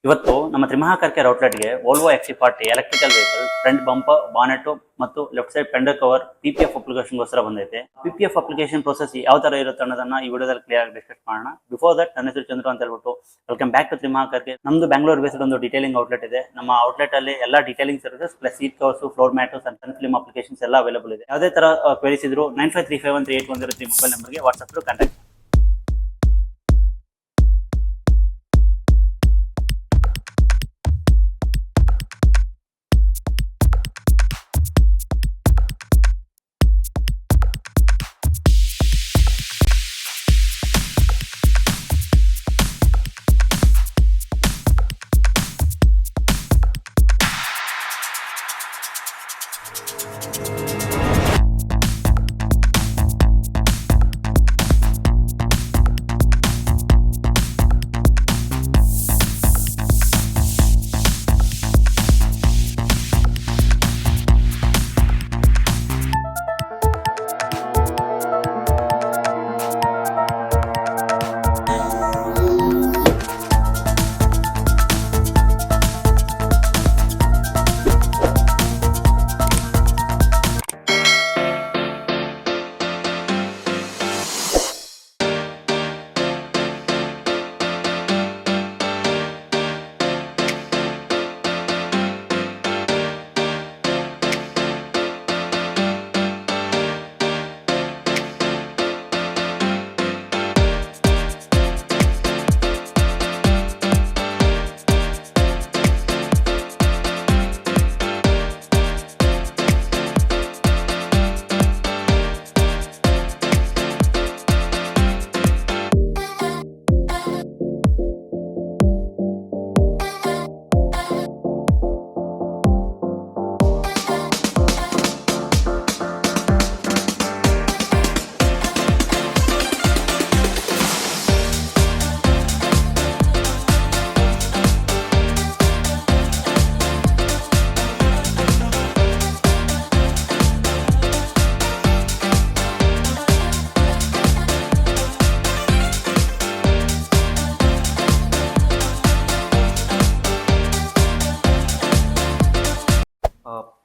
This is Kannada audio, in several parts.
ಇವತ್ತು ನಮ್ಮ ತ್ರಿಮಹಾಕರ್ ಕೇರ್ ಔಟ್ಲೆಟ್ಗೆ Volvo XC40 electrical vehicle front bumper bonnet ಮತ್ತು left side fender cover PPF ಅಪ್ಲಿಕೇಶನ್ಗೋಸ್ಕರ ಬಂದೈತೆ. PPF ಅಪ್ಲಿಕೇಶನ್ ಪ್ರೋಸೆಸ್ ಯಾವ ತರ ಇರುತ್ತೆ ಅನ್ನೋದನ್ನ ಈ ವಿಡಿಯೋದಲ್ಲಿ ಕ್ಲಿಯರ್ ಆಗಿ ಡಿಸ್ಕಸ್ ಮಾಡೋಣ. ಬಿಫೋರ್ ದಟ್ ನನ್ನ ಹೆಸರು ಚಂದ್ರು ಅಂತ ಹೇಳ್ಬಿಟ್ಟು welcome back to Trimahakar care. ನಮ್ದು ಬೆಂಗಳೂರು ಬೇಸ್ಡ್ ಒಂದು ಡಿಟೇಲಿಂಗ್ ಔಟ್ಲೆಟ್ ಇದೆ. ನಮ್ಮ ಔಟ್ಲೆಟ್ ಅಲ್ಲಿ ಎಲ್ಲ detailing services plus seat covers, floor mats and film applications ಎಲ್ಲ ಅವೈಲೇಬಲ್ ಇದೆ. ಯಾವುದೇ ತರ ಕ್ವೆರೀಸ್ ಇದ್ರು 9535138103 ಮೊಬೈಲ್ ನಂಬರ್ಗೆ ವಾಟ್ಸ್ಆಪ್ ಕಾಂಟ್ಯಾಕ್ಟ್.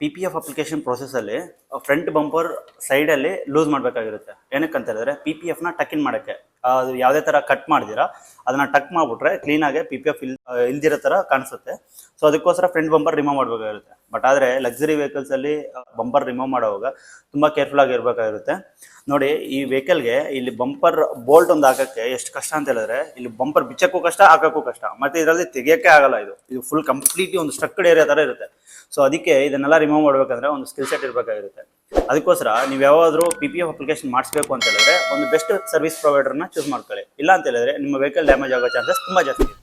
PPF ಅಪ್ಲಿಕೇಶನ್ ಪ್ರೋಸೆಸ್ಸಲ್ಲಿ ಫ್ರಂಟ್ ಬಂಪರ್ ಸೈಡಲ್ಲಿ ಲೂಸ್ ಮಾಡಬೇಕಾಗಿರುತ್ತೆ. ಏನಕ್ಕಂತ ಹೇಳಿದ್ರೆ PPFನ ಟಕ್ ಇನ್ ಮಾಡೋಕ್ಕೆ. ಅದು ಯಾವುದೇ ಥರ ಕಟ್ ಮಾಡಿದಿರಾ ಅದನ್ನು ಟಕ್ ಮಾಡಿಬಿಟ್ರೆ ಕ್ಲೀನಾಗೆ PPF ಇಲ್ದಿರೋ ಥರ ಕಾಣಿಸುತ್ತೆ. ಸೊ ಅದಕ್ಕೋಸ್ಕರ ಫ್ರಂಟ್ ಬಂಪರ್ ರಿಮೂವ್ ಮಾಡಬೇಕಾಗಿರುತ್ತೆ. ಬಟ್ ಆದರೆ ಲಕ್ಸುರಿ ವೆಹಿಕಲ್ಸಲ್ಲಿ ಬಂಪರ್ ರಿಮೂವ್ ಮಾಡುವಾಗ ತುಂಬ ಕೇರ್ಫುಲ್ ಆಗಿರಬೇಕಾಗಿರುತ್ತೆ. ನೋಡಿ, ಈ ವೆಹಿಕಲ್ಗೆ ಇಲ್ಲಿ ಬಂಪರ್ ಬೋಲ್ಟ್ ಒಂದು ಹಾಕೋಕ್ಕೆ ಎಷ್ಟು ಕಷ್ಟ ಅಂತ ಹೇಳಿದ್ರೆ ಇಲ್ಲಿ ಬಂಪರ್ ಬಿಚ್ಚಕ್ಕೂ ಕಷ್ಟ, ಹಾಕೋಕ್ಕೂ ಕಷ್ಟ, ಮತ್ತು ಇದರಲ್ಲಿ ತೆಗಿಯೋಕ್ಕೆ ಆಗಲ್ಲ. ಇದು ಫುಲ್ ಕಂಪ್ಲೀಟ್ಲಿ ಒಂದು ಸ್ಟ್ರಕ್ಡ್ ಏರಿಯಾ ಥರ ಇರುತ್ತೆ. ಸೊ ಅದಕ್ಕೆ ಇದನ್ನೆಲ್ಲ ರಿಮೂವ್ ಮಾಡಬೇಕಂದ್ರೆ ಒಂದು ಸ್ಕಿಲ್ ಸೆಟ್ ಇರಬೇಕಾಗಿರುತ್ತೆ. ಅದಕ್ಕೋಸ್ಕರ ನೀವು ಯಾವಾದರೂ PPF ಅಪ್ಲಿಕೇಶನ್ ಮಾಡಿಸ್ಬೇಕು ಅಂತ ಹೇಳಿದ್ರೆ ಒಂದು ಬೆಸ್ಟ್ ಸರ್ವಿಸ್ ಪ್ರೊವೈಡರ್ನ ಚೂಸ್ ಮಾಡ್ಕೊಳ್ಳಿ. ಇಲ್ಲ ಅಂತ ಹೇಳಿದ್ರೆ ನಿಮ್ಮ ವೆಹಿಕಲ್ ಡ್ಯಾಮೇಜ್ ಆಗೋ ಚಾನ್ಸಸ್ ತುಂಬ ಜಾಸ್ತಿ ಇದೆ.